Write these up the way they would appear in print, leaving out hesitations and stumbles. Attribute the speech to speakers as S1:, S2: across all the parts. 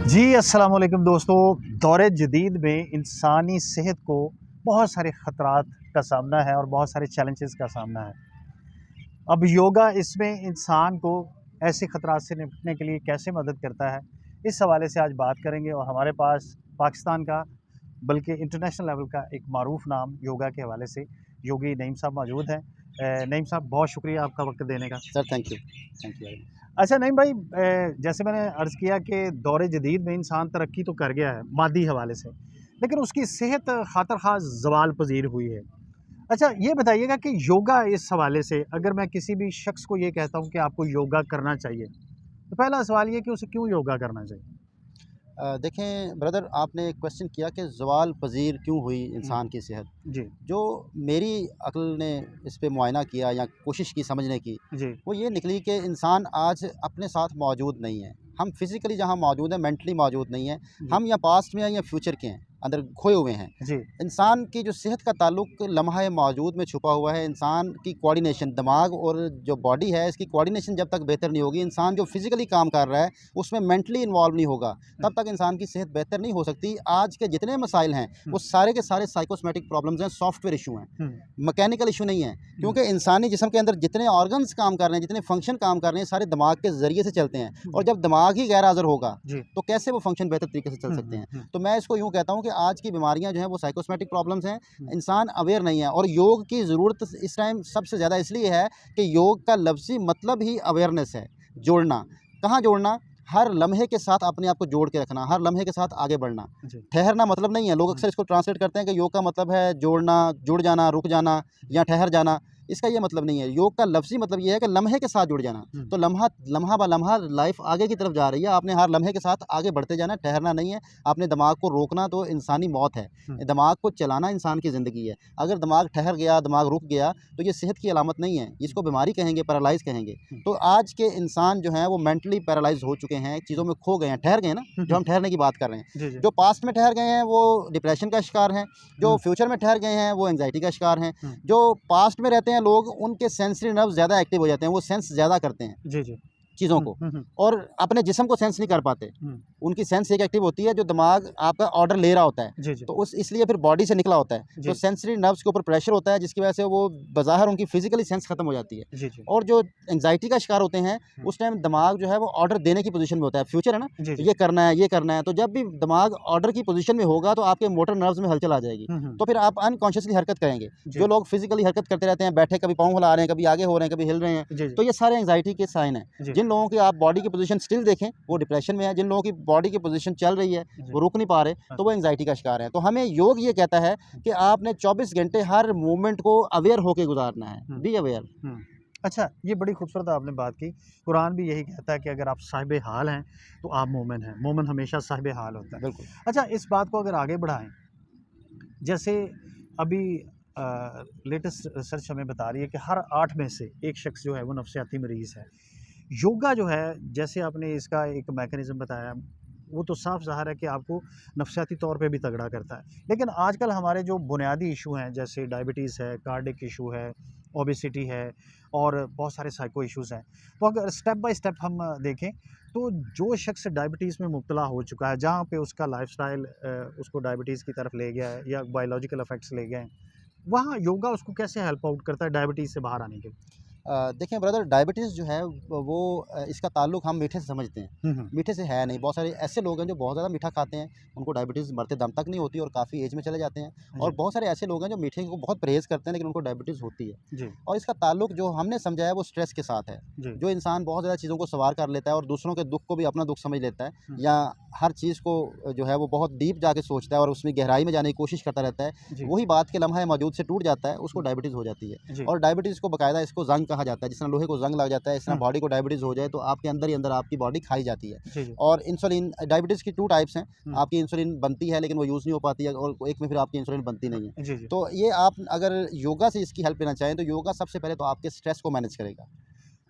S1: जी अस्सलाम वालेकुम दोस्तों। दौरे जदीद में इंसानी सेहत को बहुत सारे ख़तरात का सामना है और बहुत सारे चैलेंजेस का सामना है। अब योगा इसमें इंसान को ऐसे ख़तरात से निपटने के लिए कैसे मदद करता है, इस हवाले से आज बात करेंगे। और हमारे पास पाकिस्तान का बल्कि इंटरनेशनल लेवल का एक मारूफ़ नाम योगा के हवाले से योगी नईम साहब मौजूद हैं। नईम साहब, बहुत शुक्रिया आपका वक्त देने का।
S2: Sir thank you very much.
S1: अच्छा नईम भाई, जैसे मैंने अर्ज़ किया कि दौर जदीद में इंसान तरक्की तो कर गया है मादी हवाले से, लेकिन उसकी सेहत खातर ख़ास ज़वाल पज़ीर हुई है। अच्छा ये बताइएगा कि योगा इस हवाले से अगर मैं किसी भी शख्स को ये कहता हूँ कि आपको योगा करना चाहिए, तो पहला सवाल ये कि उसे क्यों योगा करना चाहिए?
S2: देखें ब्रदर, आपने एक क्वेश्चन किया कि ज़वाल पज़ीर क्यों हुई
S1: हुँ,
S2: इंसान की सेहत।
S1: जी,
S2: जो मेरी अक्ल ने इस पे मुआयना किया या कोशिश की समझने की,
S1: जी,
S2: वो ये निकली कि इंसान आज अपने साथ मौजूद नहीं है। हम फिज़िकली जहाँ मौजूद हैं, मेंटली मौजूद नहीं हैं।
S1: जी,
S2: हम या पास्ट में हैं या फ्यूचर के हैं, अंदर खोए हुए हैं।
S1: जी,
S2: इंसान की जो सेहत का ताल्लुक लम्हा मौजूद में छुपा हुआ है। इंसान की कोऑर्डिनेशन, दिमाग और जो बॉडी है, इसकी कोऑर्डिनेशन जब तक बेहतर नहीं होगी, इंसान जो फिज़िकली काम कर रहा है उसमें मेंटली इन्वॉल्व नहीं होगा, तब तक इंसान की सेहत बेहतर नहीं हो सकती। आज के जितने मसाइल हैं
S1: हुँ,
S2: वो सारे के सारे साइकोसोमेटिक प्रॉब्लम्स हैं, सॉफ्टवेयर इशू हैं,
S1: हुँ,
S2: मैकेनिकल इशू नहीं है।
S1: हुँ,
S2: क्योंकि इंसानी जिस्म के अंदर जितने ऑर्गन्स काम कर रहे हैं, जितने फंक्शन काम कर रहे हैं, सारे दिमाग के ज़रिए से चलते हैं। और
S1: जी,
S2: जब दिमाग ही गैर हाज़िर होगा
S1: जी,
S2: तो कैसे वो फंक्शन बेहतर तरीके से चल
S1: हुँ,
S2: सकते
S1: हुँ,
S2: हैं।
S1: हुँ,
S2: तो मैं इसको यूँ कहता हूँ कि आज की बीमारियाँ जो हैं वो साइकोसोमेटिक प्रॉब्लम्स हैं।
S1: हुँ,
S2: इंसान अवेयर नहीं है, और योग की ज़रूरत इस टाइम सबसे ज़्यादा इसलिए है कि योग का लफ्ज़ी मतलब ही अवेयरनेस है, जोड़ना। कहाँ जोड़ना? हर लम्हे के साथ अपने आप को जोड़ के रखना, हर लम्हे के साथ आगे बढ़ना।
S1: जी,
S2: ठहरना मतलब नहीं है। लोग
S1: हुँ,
S2: अक्सर इसको ट्रांसलेट करते हैं कि योग का मतलब है जोड़ना, जुड़ जाना, रुक जाना या ठहर जाना। इसका ये मतलब नहीं है। योग का लफ्ज़ी मतलब ये है कि लम्हे के साथ जुड़ जाना।
S1: हुँ,
S2: तो लम्हा लम्हा ब लम्हा लाइफ़ आगे की तरफ जा रही है। आपने हर लम्हे के साथ आगे बढ़ते जाना है, ठहरना नहीं है। आपने दिमाग को रोकना तो इंसानी मौत है।
S1: हुँ,
S2: दिमाग को चलाना इंसान की ज़िंदगी है। अगर दिमाग ठहर गया, दिमाग रुक गया, तो ये सेहत की अलामत नहीं है। इसको बीमारी कहेंगे, पैरालाइज़ कहेंगे।
S1: हुँ,
S2: तो आज के इंसान जो हैं वो मेंटली पैरालाइज़ हो चुके हैं, चीज़ों में खो गए हैं, ठहर गए हैं ना,
S1: हुँ,
S2: जो
S1: हुँ,
S2: हम ठहरने की बात कर रहे हैं।
S1: जी, जी,
S2: जो पास्ट में ठहर गए हैं वो डिप्रेशन का शिकार हैं, जो
S1: हुँ,
S2: फ्यूचर में ठहर गए हैं वो एंग्ज़ायटी का शिकार हैं।
S1: हुँ,
S2: जो पास्ट में रहते हैं लोग, उनके सेंसरी नर्व ज़्यादा एक्टिव हो जाते हैं, वो सेंस ज़्यादा करते हैं
S1: जी, जी,
S2: चीज़ों
S1: हुँ,
S2: को,
S1: हुँ, हुँ,
S2: और अपने जिस्म को सेंस नहीं कर पाते।
S1: हुँ,
S2: उनकी सेंस एक एक्टिव होती है जो दिमाग आपका ऑर्डर ले रहा होता है,
S1: जी, जी,
S2: तो उस इसलिए फिर बॉडी से निकला होता है। तो
S1: जी,
S2: सेंसरी नर्व्स के ऊपर प्रेशर होता है, जिसकी वजह से वो बज़ाहिर उनकी फिज़िकली सेंस ख़त्म हो जाती है।
S1: जी, जी,
S2: और जो एंग्ज़ायटी का शिकार होते हैं,
S1: हुँ,
S2: उस टाइम दिमाग जो है वो ऑर्डर देने की पोज़ीशन में होता है। फ्यूचर है ना,
S1: जी,
S2: तो
S1: जी,
S2: ये करना है, ये करना है। तो जब भी दिमाग ऑर्डर की पोज़ीशन में होगा तो आपके मोटर नर्व्स में हलचल आ जाएगी।
S1: हुँ, हुँ,
S2: तो फिर आप अनकॉन्शियसली हरकत करेंगे।
S1: जी,
S2: जो लोग फिज़िकली हरकत करते रहते हैं, बैठे कभी पाँव हिला रहे हैं, कभी आगे हो रहे हैं, कभी हिल रहे हैं,
S1: जी, जी,
S2: तो ये सारे एंग्ज़ायटी के साइन हैं।
S1: जी,
S2: जिन लोगों की आप बॉडी की पोज़ीशन स्टिल देखें, वो डिप्रेशन में है। जिन लोगों की बॉडी की पोज़ीशन चल रही है,
S1: जी,
S2: वो रुक नहीं पा रहे, तो वो
S1: अच्छा,
S2: एंग्ज़ायटी का शिकार हैं। तो हमें योग ये कहता है
S1: हुँ,
S2: कि आपने 24 घंटे हर मोमेंट को अवेयर होके गुज़ारना है।
S1: हुँ,
S2: बी अवेयर।
S1: हुँ। अच्छा, ये बड़ी खूबसूरत आपने बात की। कुरान भी यही कहता है कि अगर आप साहिबे हाल हैं, तो आप मोमिन हैं। मोमिन हमेशा साहिबे हाल होता है।
S2: बिल्कुल।
S1: अच्छा, इस बात को अगर आगे बढ़ाएँ, जैसे अभी लेटेस्ट रिसर्च हमें बता रही है कि हर 8 में से 1 शख्स जो है वो नफ़सियाती मरीज़ है। योगा जो है, जैसे आपने इसका एक मैकेनिज़्म बताया, वो तो साफ़ ज़ाहिर है कि आपको नफ़सियाती तौर पे भी तगड़ा करता है। लेकिन आजकल हमारे जो बुनियादी इश्यू हैं, जैसे डायबिटीज़ है, कार्डिक इश्यू है, ओबेसिटी है और बहुत सारे साइको इश्यूज़ हैं। तो अगर स्टेप बाय स्टेप हम देखें, तो जो शख्स डायबिटीज़ में मुब्तला हो चुका है, जहाँ पे उसका लाइफ़स्टाइल उसको डायबिटीज़ की तरफ ले गया है या बायोलॉजिकल इफ़ेक्ट्स ले गए हैं, वहाँ योगा उसको कैसे हेल्प आउट करता है डायबिटीज़ से बाहर आने के लिए?
S2: देखिए ब्रदर, डायबिटीज़ जो है वो इसका ताल्लुक हम मीठे से समझते हैं।
S1: हुँ, हुँ।
S2: मीठे से है नहीं। बहुत सारे ऐसे लोग हैं जो बहुत ज़्यादा मीठा खाते हैं, उनको डायबिटीज़ मरते दम तक नहीं होती और काफ़ी एज में चले जाते हैं। और
S1: जी,
S2: बहुत सारे ऐसे लोग हैं जो मीठे को बहुत परहेज़ करते हैं, लेकिन उनको डायबिटीज़ होती है।
S1: जी,
S2: और इसका ताल्लुक जो हमने समझा है वो स्ट्रेस के साथ है।
S1: जी।
S2: जो इंसान बहुत ज़्यादा चीज़ों को सवार कर लेता है और दूसरों के दुःख को भी अपना दुःख समझ लेता है,
S1: हुँ,
S2: या हर चीज़ को जो है वो बहुत डीप जाके सोचता है और उसमें गहराई में जाने की कोशिश करता रहता है,
S1: जी,
S2: वही बात के लम्हा मौजूद से टूट जाता है, उसको
S1: हुँ,
S2: डायबिटीज़ हो जाती है।
S1: जी।
S2: और डायबिटीज़ को बाकायदा इसको ज़ंग कहा जाता है। जिस तरह लोहे को ज़ंग लग जाता है, इस तरह
S1: हुँ,
S2: बॉडी को डायबिटीज़ हो जाए तो आपके अंदर ही अंदर आपकी बॉडी खाई जाती है।
S1: जी, जी।
S2: और इंसुलिन, डायबिटीज़ की 2 टाइप्स हैं।
S1: हुँ,
S2: आपकी इंसुलिन बनती है लेकिन वो यूज़ नहीं हो पाती है, और एक में फिर आपकी इंसुलिन बनती नहीं है।
S1: जी, जी।
S2: तो ये आप अगर योगा से इसकी हेल्प लेना चाहें तो योगा सबसे पहले तो आपके स्ट्रेस को मैनेज करेगा।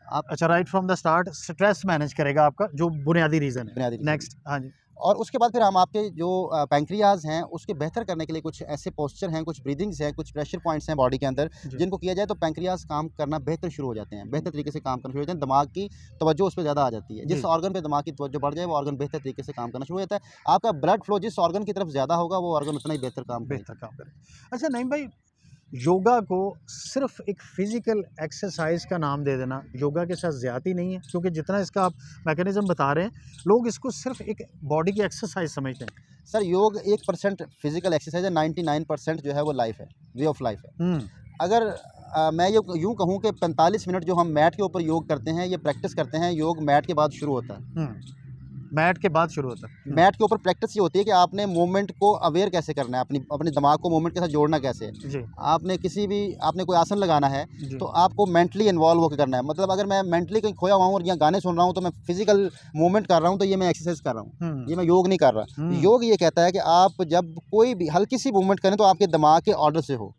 S2: आप
S1: अच्छा, right from the start stress manage करेगा आपका जो बुनियादी रीज़न है।
S2: बुनियादी रीज़न है।
S1: नेक्स्ट हाँ जी।
S2: और उसके बाद फिर हम आपके जो पैंक्रियाज हैं उसके बेहतर करने के लिए कुछ ऐसे पोस्चर हैं, कुछ ब्रीदिंग्स हैं, कुछ प्रेशर पॉइंट्स हैं बॉडी के अंदर,
S1: जी।
S2: जिनको किया जाए तो पैंक्रियाज काम करना बेहतर शुरू हो जाते हैं, बेहतर तरीके से काम करना शुरू हो जाते हैं, दिमाग की तवज्जो उस पे ज़्यादा आ जाती है। जिस
S1: जी।
S2: ऑर्गन पे दिमाग की तवज्जो बढ़ जाए वो ऑर्गन बेहतर तरीके से काम करना शुरू हो जाता है। आपका ब्लड फ्लो जिस ऑर्गन की तरफ ज़्यादा होगा वो ऑर्गन उतना ही बेहतर काम करेगा।
S1: बेहतर काम करें। अच्छा नईम भाई, योगा को सिर्फ एक फिजिकल एक्सरसाइज का नाम दे देना योगा के साथ ज़्यादती नहीं है? क्योंकि जितना इसका आप मैकेनिज्म बता रहे हैं, लोग इसको सिर्फ एक बॉडी की एक्सरसाइज समझते हैं।
S2: सर योग 1% फिजिकल एक्सरसाइज है, 99% जो है वो लाइफ है, वे ऑफ लाइफ है। अगर मैं यूँ कहूँ कि 45 मिनट जो हम मैट के ऊपर योग करते हैं, ये प्रैक्टिस करते हैं, योग मैट के बाद शुरू होता है।
S1: मैट के बाद शुरू होता है।
S2: मैट के ऊपर प्रैक्टिस ये होती है कि आपने मूवमेंट को अवेयर कैसे करना है, अपने दिमाग को मूवमेंट के साथ जोड़ना कैसे है।
S1: जी।
S2: आपने कोई आसन लगाना है
S1: जी।
S2: तो आपको मेंटली इन्वॉल्व होकर करना है। मतलब अगर मैं मेंटली कहीं खोया हुआ हूँ और यहाँ गाने सुन रहा हूँ तो मैं फिजिकल मूवमेंट कर रहा हूँ, तो ये मैं एक्सरसाइज कर रहा हूँ, ये मैं योग नहीं कर रहा। योग ये कहता है कि आप जब कोई भी हल्की सी मूवमेंट करें तो आपके दिमाग के ऑर्डर से हो,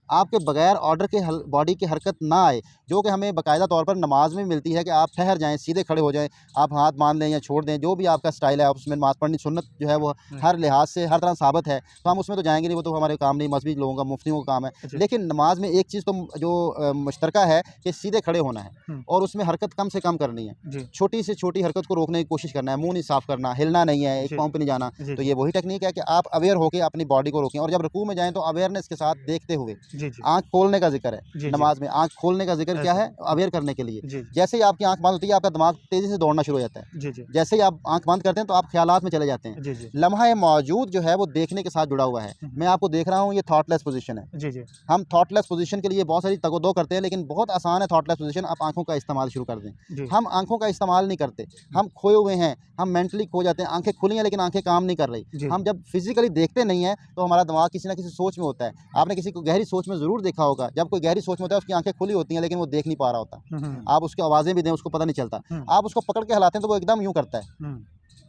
S2: आपके बगैर ऑर्डर के बॉडी की हरकत ना आए, जो कि हमें बाकायदा तौर पर नमाज में मिलती है कि आप ठहर जाएं, सीधे खड़े हो जाएं, आप हाथ बांध दें या छोड़ दें, जो भी आपका स्टाइल है। आप उसमें नमाज पढ़नी सुन्नत जो है वो हर लिहाज से हर तरह साबित है, तो हम उसमें तो जाएंगे नहीं, वो तो हमारे काम नहीं, मजहबी लोगों का, मुफ्तियों का काम है। लेकिन नमाज में एक चीज़ तो जो मुश्तरका है कि सीधे खड़े होना है और उसमें हरकत कम से कम करनी है, छोटी से छोटी हरकत को रोकने की कोशिश करना है, मुँह नहीं साफ करना, हिलना नहीं है, एक पाँव पर नहीं जाना। तो ये वही टेक्निक है कि आप अवेयर होकर अपनी बॉडी को रोकें, और जब रुकू में जाएँ तो अवेयरनेस के साथ देखते हुए आँख खोलने का जिक्र है नमाज में। आंख खोलने का जिक्र क्या है? अवेयर करने के लिए। जैसे ही आपकी आंख बंद होती है आपका दिमाग तेजी से दौड़ना शुरू हो जाता है। जैसे ही आप आंख बंद करते हैं तो आप ख्यालात में चले जाते हैं। लम्हा मौजूद जो है वो देखने के साथ जुड़ा हुआ है। मैं आपको देख रहा हूँ, ये थॉटलेस पोजीशन है। हम थॉटलेस पोजीशन के लिए बहुत सारी तगोदो करते हैं, लेकिन बहुत आसान है थॉटलेस पोजीशन। आप आंखों का इस्तेमाल शुरू कर दें। हम आंखों का इस्तेमाल नहीं करते, हम खोए हुए हैं, हम मेंटली खो जाते हैं। आंखें खुली हैं लेकिन आंखें काम नहीं कर रही। हम जब फिजिकली देखते नहीं है तो हमारा दिमाग किसी ना किसी सोच में होता है। आपने किसी को गहरी सोच में ज़रूर देखा होगा, जब कोई गहरी सोच में होता है उसकी आंखें खुली होती हैं लेकिन वो देख नहीं पा रहा होता। आप उसकी आवाज़ें भी दें उसको पता नहीं चलता। आप उसको पकड़ के हिलाते हैं तो वो एकदम यूँ करता है,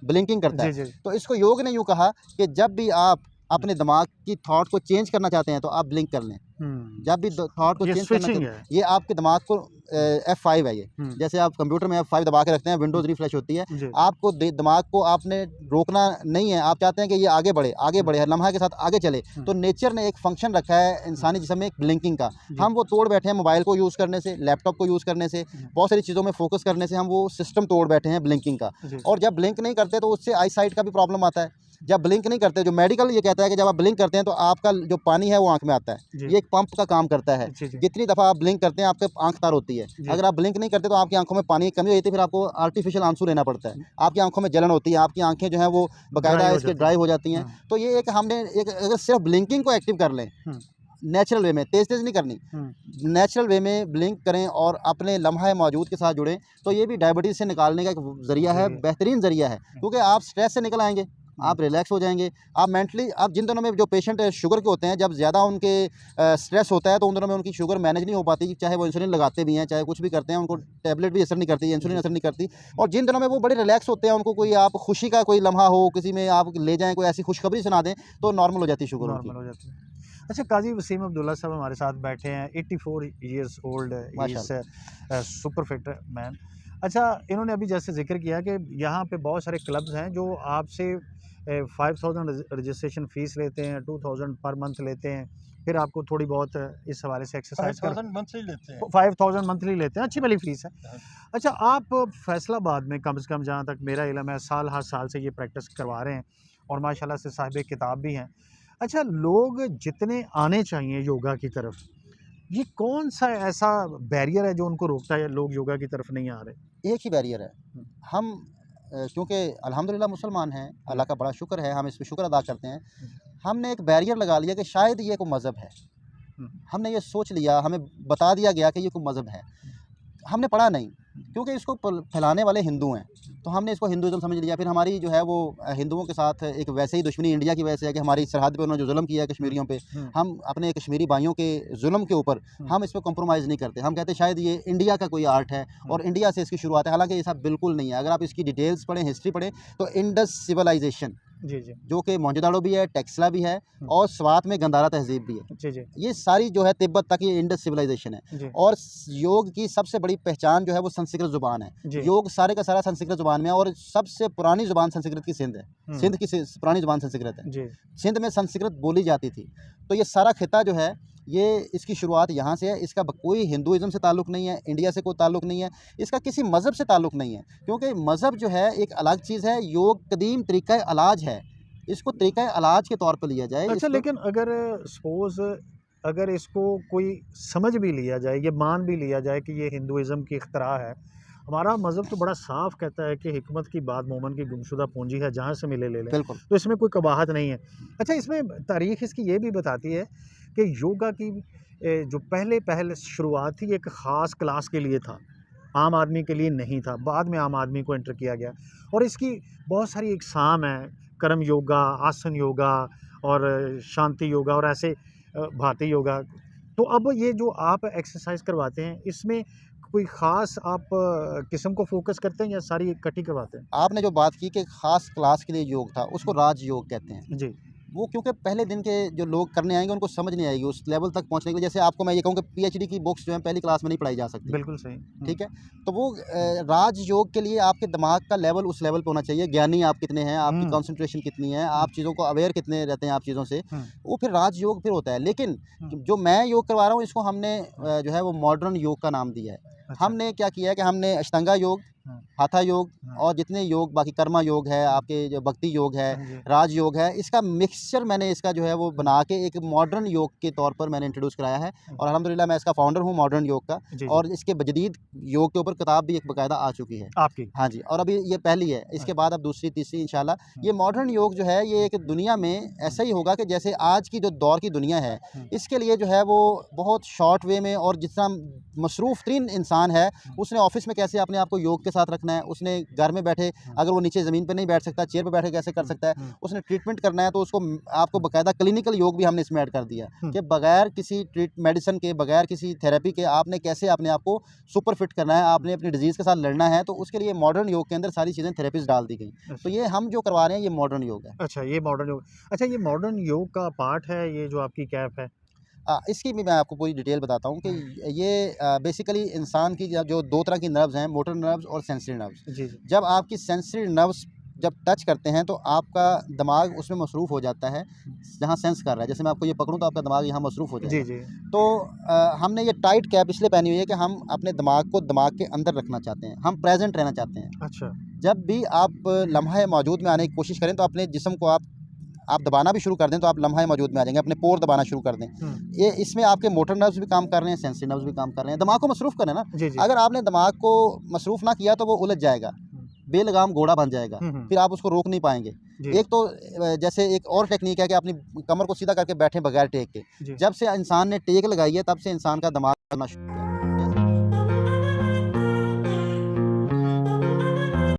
S2: ब्लिंकिंग करता है। तो इसको योग ने यूँ कहा कि जब भी आप अपने दिमाग की थॉट को चेंज करना चाहते हैं तो आप ब्लिंक कर लें। जब भी थॉट को चेंज करना चाहते हैं, ये आपके दिमाग को F5 है। ये जैसे आप कंप्यूटर में F5 दबा के रखते हैं, विंडोज़ रिफ्रेश होती है। आपको दिमाग को आपने रोकना नहीं है, आप चाहते हैं कि ये आगे बढ़े, हर लम्हा के साथ आगे चले। तो नेचर ने एक फंक्शन रखा है इंसानी जिस्म में, एक ब्लिंकिंग का। हम वो तोड़ बैठे हैं मोबाइल को यूज़ करने से, लैपटॉप को यूज़ करने से, बहुत सारी चीज़ों में फोकस करने से हम वो सिस्टम तोड़ बैठे हैं ब्लिंकिंग का। और जब ब्लिंक नहीं करते तो उससे आई साइट का भी प्रॉब्लम आता है। जब ब्लिंक नहीं करते, जो मेडिकल ये कहता है कि जब आप ब्लिंक करते हैं तो आपका जो पानी है वो आंख में आता है। ये एक पंप का काम करता है। जितनी दफ़ा आप ब्लिंक करते हैं आपके आंख तर होती है। अगर आप ब्लिंक नहीं करते तो आपकी आंखों में पानी की कमी होती है, फिर आपको आर्टिफिशियल आंसू लेना पड़ता है। आपकी आंखों में जलन होती है, आपकी आंखें जो है वो बाकायदा इसके ड्राई हो जाती हैं। तो ये एक हमने एक अगर सिर्फ ब्लिंकिंग को एक्टिव कर लें नेचुरल वे में, तेज़ नहीं करनी, नेचुरल वे में ब्लिंक करें और अपने लम्हा मौजूद के साथ जुड़ें, तो ये भी डायबिटीज़ से निकालने का एक ज़रिया है, बेहतरीन ज़रिया है। क्योंकि आप स्ट्रेस से निकल आएंगे, आप रिलैक्स हो जाएंगे। आप मेंटली, आप जिन दिनों में जो पेशेंट शुगर के होते हैं, जब ज़्यादा उनके स्ट्रेस होता है तो उन दिनों में उनकी शुगर मैनेज नहीं हो पाती, चाहे वो इंसुलिन लगाते भी हैं, चाहे कुछ भी करते हैं, उनको टैबलेट भी असर नहीं करती, इंसुलिन असर नहीं करती। और जिन दिनों में वो बड़े रिलैक्स होते हैं, उनको कोई आप खुशी का कोई लम्हा हो, किसी में आप ले जाएँ, कोई ऐसी खुशखबरी सुना दें तो नॉर्मल हो जाती है शुगर उनकी।
S1: नॉर्मल हो जाती है। अच्छा, काजी वसीम अब्दुल्ला साहब हमारे साथ बैठे हैं, 84 years old, super fit man. अच्छा, इन्होंने अभी जैसे जिक्र किया कि यहाँ पे बहुत सारे क्लब्स हैं जो आपसे 5000 रजिस्ट्रेशन फ़ीस लेते हैं, 2000 पर मंथ लेते हैं, फिर आपको थोड़ी बहुत इस हवाले से एक्सरसाइज
S3: 5000 मंथली लेते हैं।
S1: 5000 मंथली लेते हैं, अच्छी वाली फ़ीस है। अच्छा, आप फैसलाबाद में कम से कम, जहाँ तक मेरा इल्म है, साल हर साल से ये प्रैक्टिस करवा रहे हैं और माशाल्लाह से साहिब किताब भी हैं। अच्छा, लोग जितने आने चाहिए योगा की तरफ, ये कौन सा ऐसा बैरियर है जो उनको रोकता है, लोग योगा की तरफ नहीं आ रहे?
S2: एक ही बैरियर है, हम क्योंकि अल्हम्दुलिल्लाह मुसलमान हैं, अल्लाह का बड़ा शुक्र है, हम इस पे शुक्र अदा करते हैं। हमने एक बैरियर लगा लिया कि शायद ये कोई मज़हब है। हमने ये सोच लिया, हमें बता दिया गया कि ये कोई मज़हब है। हमने पढ़ा नहीं, क्योंकि इसको फैलाने वाले हिंदू हैं, तो हमने इसको हिंदुइज़्म समझ लिया। फिर हमारी जो है वो हिंदुओं के साथ एक वैसे ही दुश्मनी इंडिया की वजह से है कि हमारी सरहद पे उन्होंने जो जुल्म किया है कश्मीरियों पे, हम अपने कश्मीरी भाइयों के जुल्म के ऊपर हम इस पर कॉम्प्रोमाइज़ नहीं करते। हम कहते हैं शायद ये इंडिया का कोई आर्ट है और इंडिया से इसकी शुरुआत है, हालांकि ये सब बिल्कुल नहीं है। अगर आप इसकी डिटेल्स पढ़ें, हिस्ट्री पढ़ें, तो इंडस सिविलाइजेशन
S1: जी, जी।
S2: जो कि मोहनजोदाड़ो भी है, टेक्सला भी है और स्वात में गंधारा तहज़ीब भी है।
S1: जी, जी।
S2: ये सारी जो है तिब्बत तक ये इंडस सिविलाइजेशन है
S1: जी,
S2: और योग की सबसे बड़ी पहचान जो है वो संस्कृत ज़ुबान है।
S1: जी।
S2: योग सारे का सारा संस्कृत ज़ुबान में है और सबसे पुरानी ज़ुबान संस्कृत की सिंध है।
S1: हुँ।
S2: सिंध की पुरानी ज़ुबान संस्कृत है।
S1: जी,
S2: सिंध में संस्कृत बोली जाती थी। तो ये सारा खिता जो है ये इसकी शुरुआत यहाँ से है। इसका कोई हिंदुइज़्म से ताल्लुक़ नहीं है, इंडिया से कोई ताल्लुक़ नहीं है, इसका किसी मज़हब से ताल्लुक़ नहीं है, क्योंकि मज़हब जो है एक अलग चीज़ है। योग कदीम तरीक़ा इलाज है, इसको तरीक़ा इलाज के तौर पर लिया जाए।
S1: अच्छा,
S2: इसको
S1: लेकिन अगर सपोज़ अगर इसको कोई समझ भी लिया जाए, ये मान भी लिया जाए कि ये हिंदुइज़्म की इख्तिरा है, हमारा मज़हब तो बड़ा साफ़ कहता है कि हिकमत की बात मोमन की गुमशुदा पूंजी है, जहाँ से मिले ले लें।
S2: बिल्कुल।
S1: तो इसमें कोई कबाहत नहीं है। अच्छा, इसमें तारीख़ इसकी ये भी बताती है कि योगा की जो पहले शुरुआत थी, एक ख़ास क्लास के लिए था, आम आदमी के लिए नहीं था। बाद में आम आदमी को एंटर किया गया और इसकी बहुत सारी इक़साम हैं, कर्म योगा, आसन योगा और शांति योगा और ऐसे भांति योगा। तो अब ये जो आप एक्सरसाइज़ करवाते हैं, इसमें कोई ख़ास आप किस्म को फ़ोकस करते हैं या सारी इकट्ठी करवाते हैं?
S2: आपने जो बात की कि ख़ास क्लास के लिए योग था, उसको राजयोग कहते हैं।
S1: जी,
S2: वो क्योंकि पहले दिन के जो लोग करने आएँगे उनको समझ नहीं आएगी उस लेवल तक पहुँचने के लिए। जैसे आपको मैं ये कहूँ कि पीएचडी की बुक्स जो हैं पहली क्लास में नहीं पढ़ाई जा सकती।
S1: बिल्कुल सही। हुँ,
S2: ठीक है? तो वो राजयोग के लिए आपके दिमाग का लेवल उस लेवल पे होना चाहिए। ज्ञानी आप कितने हैं, आपकी
S1: हुँ,
S2: कंसंट्रेशन कितनी है, आप चीज़ों को अवेयर कितने रहते हैं आप चीज़ों से,
S1: हुँ,
S2: वो फिर राजयोग फिर होता है। लेकिन
S1: हुँ,
S2: जो मैं योग करवा रहा हूँ इसको हमने जो है वो मॉडर्न योग का नाम दिया है।
S1: अच्छा।
S2: हमने क्या किया है कि हमने अष्टांगा योग,
S1: हाँ,
S2: हाथा योग
S1: हाँ,
S2: और जितने योग बाकी कर्मा योग है, आपके जो भक्ति योग है,
S1: हाँ जी,
S2: राजयोग है, इसका मिक्सचर मैंने इसका जो है वो बना के एक मॉडर्न योग के तौर पर मैंने इंट्रोड्यूस कराया है और अल्हम्दुलिल्लाह मैं इसका फाउंडर हूँ मॉडर्न योग का।
S1: जी, जी,
S2: और इसके जदीद योग के ऊपर किताब भी एक बाकायदा आ चुकी है।
S1: आपकी।
S2: हाँ जी, और अभी ये पहली है, इसके बाद अब दूसरी, तीसरी इंशाल्लाह। ये मॉडर्न योग जो है ये एक दुनिया में ऐसा ही होगा कि जैसे आज की जो दौर की दुनिया है, इसके लिए जो है वो बहुत शॉर्ट वे में और जितना मसरूफ़ तरीन इंसान है, उसने ऑफ़िस में कैसे अपने आप को योग के साथ रखना है, उसने घर में बैठे अगर वो नीचे ज़मीन पे नहीं बैठ सकता, चेयर पे बैठ के कैसे कर सकता है, उसने ट्रीटमेंट करना है तो उसको आपको बाकायदा क्लिनिकल योग भी हमने इसमें ऐड कर दिया है कि बगैर किसी मेडिसिन के, बगैर किसी थेरेपी के आपने कैसे अपने आप को सुपर फिट करना है, आपने अपनी डिजीज़ के साथ लड़ना है, तो उसके लिए मॉडर्न योग के अंदर सारी चीज़ें थेरेपीज़ डाल दी गई। तो ये हम जो करवा रहे हैं ये मॉडर्न योग है।
S1: अच्छा, ये मॉडर्न योग। अच्छा, ये मॉडर्न योग का पार्ट है, ये जो आपकी कैप है?
S2: इसकी भी मैं आपको पूरी डिटेल बताता हूँ कि ये बेसिकली इंसान की जो 2 तरह की नर्व्स हैं, मोटर नर्व्स और सेंसरी नर्व्स।
S1: जी, जी।
S2: जब आपकी सेंसरी नर्व्स जब टच करते हैं तो आपका दिमाग उसमें मसरूफ़ हो जाता है, जहाँ सेंस कर रहा है। जैसे मैं आपको ये पकड़ूँ तो आपका दिमाग यहाँ मसरूफ़ हो
S1: जी,
S2: जाएगा।
S1: जी।
S2: तो हमने ये टाइट कैप इसलिए पहनी हुई है कि हम अपने दिमाग को दिमाग के अंदर रखना चाहते हैं, हम प्रेज़ेंट रहना चाहते हैं।
S1: अच्छा।
S2: जब भी आप लम्हा मौजूद में आने की कोशिश करें तो अपने जिस्म को आप दबाना भी शुरू कर दें तो आप लम्हा मौजूद में आ जाएंगे, अपने पोर दबाना शुरू कर दें।
S1: हुँ।
S2: ये इसमें आपके मोटर नर्व्स भी काम कर रहे हैं, सेंसरी नर्व्स भी काम कर रहे हैं, दिमाग को मसरूफ़ करें ना।
S1: जी, जी।
S2: अगर आपने दिमाग को मसरूफ़ ना किया तो वो उलझ जाएगा,
S1: हुँ।
S2: बेलगाम घोड़ा बन जाएगा,
S1: हुँ, हुँ।
S2: फिर आप उसको रोक नहीं पाएंगे।
S1: जी,
S2: एक तो जैसे एक और टेक्निक है कि अपनी कमर को सीधा करके बैठें बगैर टेक के।
S1: जी।
S2: जब से इंसान ने टेक लगाई है तब से इंसान का दिमाग करना शुरू किया।